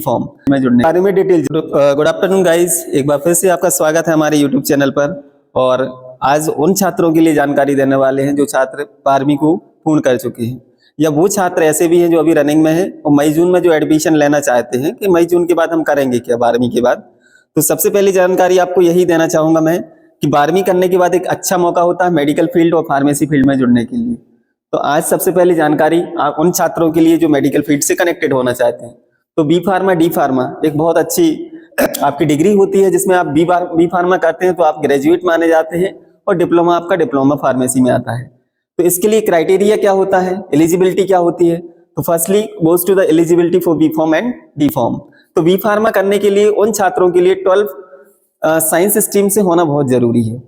Form में जुड़ने बारे में डिटेल। गुड आफ्टरनून गाइस, एक बार फिर से आपका स्वागत है हमारे यूट्यूब चैनल पर। और आज उन छात्रों के लिए जानकारी देने वाले हैं जो छात्र 12वीं को पूर्ण कर चुके हैं, या वो छात्र ऐसे भी हैं जो अभी रनिंग में हैं और मई जून में जो एडमिशन लेना चाहते हैं कि मई जून के बाद हम करेंगे क्या 12वीं के बाद। तो सबसे पहली जानकारी आपको यही देना चाहूंगा मैं कि 12वीं करने के बाद एक अच्छा मौका होता है मेडिकल फील्ड और फार्मेसी फील्ड में जुड़ने के लिए। तो आज सबसे पहली जानकारी उन छात्रों के लिए जो मेडिकल फील्ड से कनेक्टेड होना चाहते हैं। तो बी फार्मा डी फार्मा एक बहुत अच्छी आपकी डिग्री होती है, जिसमें आप बी फार्मा करते हैं तो आप ग्रेजुएट माने जाते हैं और डिप्लोमा आपका डिप्लोमा फार्मेसी में आता है। तो इसके लिए क्राइटेरिया क्या होता है, एलिजिबिलिटी क्या होती है। तो firstly goes to the eligibility for B pharm and D pharm. तो बी फार्मा करने के लिए उन छात्रों के लिए 12 साइंस स्ट्रीम से होना बहुत जरूरी है।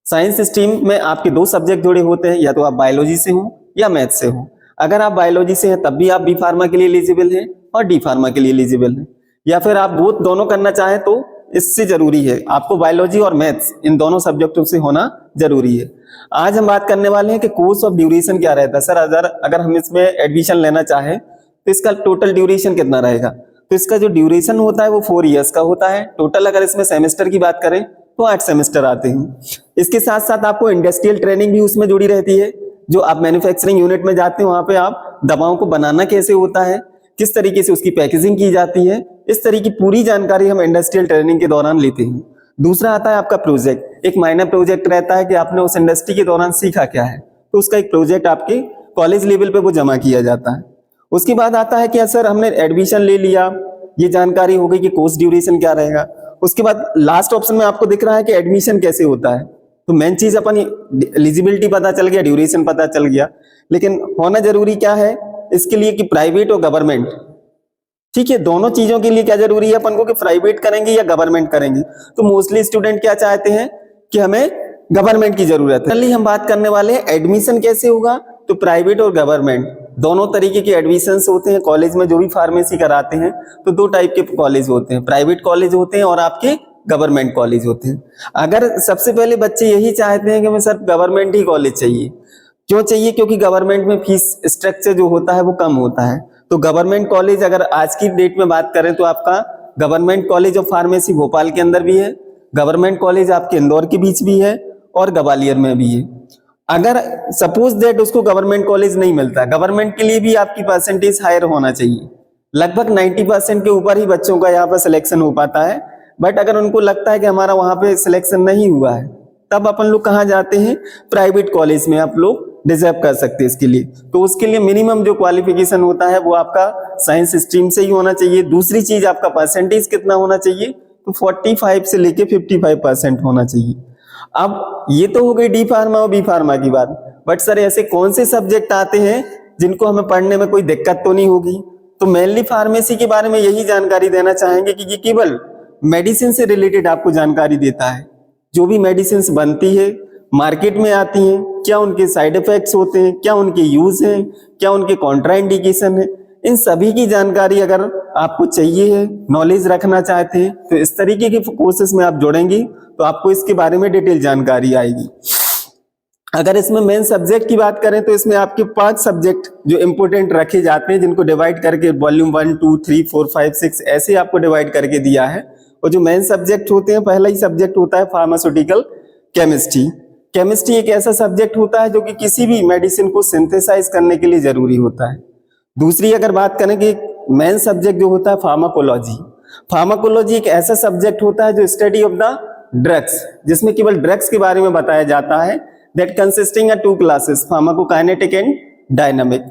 साइंस स्ट्रीम में आपके 2 सब्जेक्ट जुड़े होते हैं, या तो आप बायोलॉजी से हो या मैथ से हो। अगर आप बायोलॉजी से हैं तब भी आप बी फार्मा के लिए एलिजिबल हैं और डी फार्मा के लिए एलिजिबल हैं, या फिर आप दोनों करना चाहें तो इससे जरूरी है आपको बायोलॉजी और मैथ्स इन दोनों सब्जेक्टों से होना जरूरी है। आज हम बात करने वाले हैं कि कोर्स ऑफ ड्यूरेशन क्या रहता है। सर अगर हम इसमें एडमिशन लेना चाहें तो इसका टोटल ड्यूरेशन कितना रहेगा। तो इसका जो ड्यूरेशन होता है वो 4 इयर्स का होता है टोटल। अगर इसमें सेमेस्टर की बात करें तो 8 सेमेस्टर आते हैं। इसके साथ साथ आपको इंडस्ट्रियल ट्रेनिंग भी उसमें जुड़ी रहती है। जो आप मैन्युफैक्चरिंग यूनिट में जाते हैं वहां पे आप दवाओं को बनाना कैसे होता है, किस तरीके से उसकी पैकेजिंग की जाती है, इस तरह की पूरी जानकारी हम इंडस्ट्रियल ट्रेनिंग के दौरान लेते हैं। दूसरा आता है आपका प्रोजेक्ट। एक माइनर प्रोजेक्ट रहता है कि आपने उस इंडस्ट्री के दौरान सीखा क्या है, तो उसका एक प्रोजेक्ट आपके कॉलेज लेवल पे वो जमा किया जाता है। उसके बाद आता है कि सर हमने एडमिशन ले लिया, ये जानकारी हो गई कि कोर्स ड्यूरेशन क्या रहेगा। उसके बाद लास्ट ऑप्शन में आपको दिख रहा है कि एडमिशन कैसे होता है। तो मेन चीज अपन एलिजिबिलिटी पता चल गया, ड्यूरेशन पता चल गया, लेकिन होना जरूरी क्या है इसके लिए कि प्राइवेट और गवर्नमेंट। ठीक है, दोनों चीजों के लिए क्या जरूरी है अपन को कि प्राइवेट करेंगे या गवर्नमेंट करेंगे। तो मोस्टली स्टूडेंट क्या चाहते हैं कि हमें गवर्नमेंट की जरूरत है। चलिए हम बात करने वाले हैं एडमिशन कैसे होगा। तो प्राइवेट और गवर्नमेंट दोनों तरीके के एडमिशन होते हैं कॉलेज में। जो भी फार्मेसी कराते हैं तो 2 टाइप के कॉलेज होते हैं, प्राइवेट कॉलेज होते हैं और आपके गवर्नमेंट कॉलेज होते हैं। अगर सबसे पहले बच्चे यही चाहते हैं कि मैं सर गवर्नमेंट ही कॉलेज चाहिए, क्यों चाहिए, क्योंकि गवर्नमेंट में फीस स्ट्रक्चर जो होता है वो कम होता है। तो गवर्नमेंट कॉलेज अगर आज की डेट में बात करें तो आपका government college of pharmacy Bhopal के अंदर भी है, गवर्नमेंट कॉलेज आपके इंदौर के बीच भी है और ग्वालियर में भी है। अगर सपोज दैट उसको गवर्नमेंट कॉलेज नहीं मिलता, गवर्नमेंट के लिए भी आपकी परसेंटेज हायर होना चाहिए। लगभग 90% के ऊपर ही बच्चों का यहाँ पर सिलेक्शन हो पाता है। बट अगर उनको लगता है कि हमारा वहां पे सिलेक्शन नहीं हुआ है, तब अपन लोग कहाँ जाते हैं, प्राइवेट कॉलेज में आप लोग डिजर्व कर सकते हैं इसके लिए। तो उसके लिए मिनिमम जो क्वालिफिकेशन होता है वो आपका साइंस स्ट्रीम से ही होना चाहिए। दूसरी चीज आपका परसेंटेज कितना होना चाहिए, तो 45 से लेके 55% होना चाहिए। अब ये तो हो गई डी फार्मा और बी फार्मा की बात। बट सर ऐसे कौन से सब्जेक्ट आते हैं जिनको हमें पढ़ने में कोई दिक्कत तो नहीं होगी। तो मेनली फार्मेसी के बारे में यही जानकारी देना चाहेंगे कि ये केवल मेडिसिन से रिलेटेड आपको जानकारी देता है। जो भी मेडिसिन बनती है, मार्केट में आती हैं, क्या उनके साइड इफेक्ट्स होते हैं, क्या उनके यूज हैं, क्या उनके कॉन्ट्राइंडिकेशन है, इन सभी की जानकारी अगर आपको चाहिए है, नॉलेज रखना चाहते हैं, तो इस तरीके के कोर्सेस में आप जुड़ेंगे तो आपको इसके बारे में डिटेल जानकारी आएगी। अगर इसमें मेन सब्जेक्ट की बात करें तो इसमें आपके 5 सब्जेक्ट जो इंपोर्टेंट रखे जाते हैं, जिनको डिवाइड करके वॉल्यूम 1, 2, 3, 4, 5, 6 ऐसे आपको डिवाइड करके दिया है। और जो मेन सब्जेक्ट होते हैं, पहला ही सब्जेक्ट होता है फार्मास्यूटिकल केमिस्ट्री। केमिस्ट्री एक ऐसा सब्जेक्ट होता है जो कि किसी भी मेडिसिन को सिंथेसाइज करने के लिए जरूरी होता है। दूसरी अगर बात करें कि मेन सब्जेक्ट जो होता है फार्माकोलॉजी। फार्माकोलॉजी एक ऐसा सब्जेक्ट होता है जो स्टडी ऑफ द ड्रग्स, जिसमें केवल ड्रग्स के बारे में बताया जाता है। That consisting of 2 classes, pharmacokinetic and dynamic.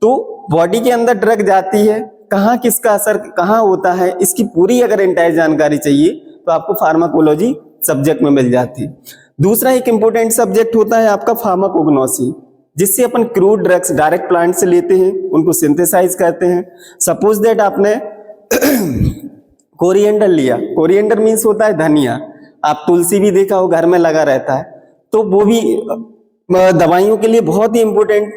तो बॉडी के अंदर ड्रग जाती है, कहाँ किसका असर कहाँ होता है, इसकी पूरी अगर एंटायर जानकारी चाहिए तो आपको फार्माकोलॉजी सब्जेक्ट में मिल जाती है। दूसरा एक इंपॉर्टेंट सब्जेक्ट होता है आपका फार्माकोग्नोसी, जिससे अपन क्रूड ड्रग्स डायरेक्ट प्लांट से लेते हैं, उनको सिंथेसाइज करते हैं। सपोज दैट आपने कोरिएंडर लिया, कोरिएंडर मीन्स होता है धनिया। आप तुलसी भी देखा हो घर में लगा रहता है, तो वो भी दवाइयों के लिए बहुत ही इंपॉर्टेंट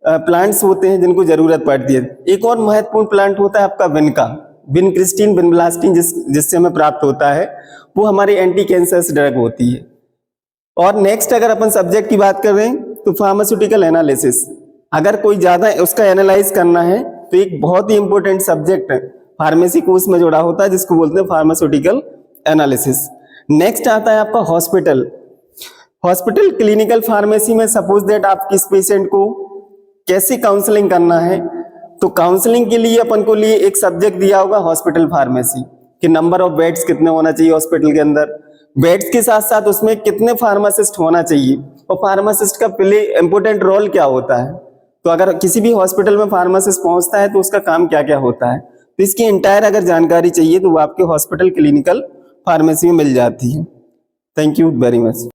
प्लांट्स होते हैं जिनको जरूरत पड़ती है। एक और महत्वपूर्ण प्लांट होता है आपका विनका, विनक्रिस्टीन विनब्लास्टीन, जिससे हमें प्राप्त होता है, वो हमारी एंटी कैंसर ड्रग होती है। और नेक्स्ट अगर अपन सब्जेक्ट की बात करें तो फार्मास्यूटिकल एनालिसिस। अगर कोई ज्यादा उसका एनालाइज करना है तो एक बहुत ही इंपॉर्टेंट सब्जेक्ट फार्मेसी को उसमें जोड़ा होता है जिसको बोलते हैं फार्मास्यूटिकल एनालिसिस। नेक्स्ट आता है आपका हॉस्पिटल। हॉस्पिटल क्लिनिकल फार्मेसी में सपोज दैट आप किस पेशेंट को कैसे काउंसलिंग करना है, तो काउंसलिंग के लिए अपन को लिए एक सब्जेक्ट दिया होगा हॉस्पिटल फार्मेसी कि नंबर ऑफ बेड्स कितने होना चाहिए हॉस्पिटल के अंदर, बेड्स के साथ साथ उसमें कितने फार्मासिस्ट होना चाहिए और फार्मासिस्ट का प्ले इंपॉर्टेंट रोल क्या होता है। तो अगर किसी भी हॉस्पिटल में फार्मासिस्ट पहुंचता है तो उसका काम क्या क्या होता है, तो इसकी इंटायर अगर जानकारी चाहिए तो वो आपके हॉस्पिटल क्लिनिकल फार्मेसी में मिल जाती है। Thank you very much.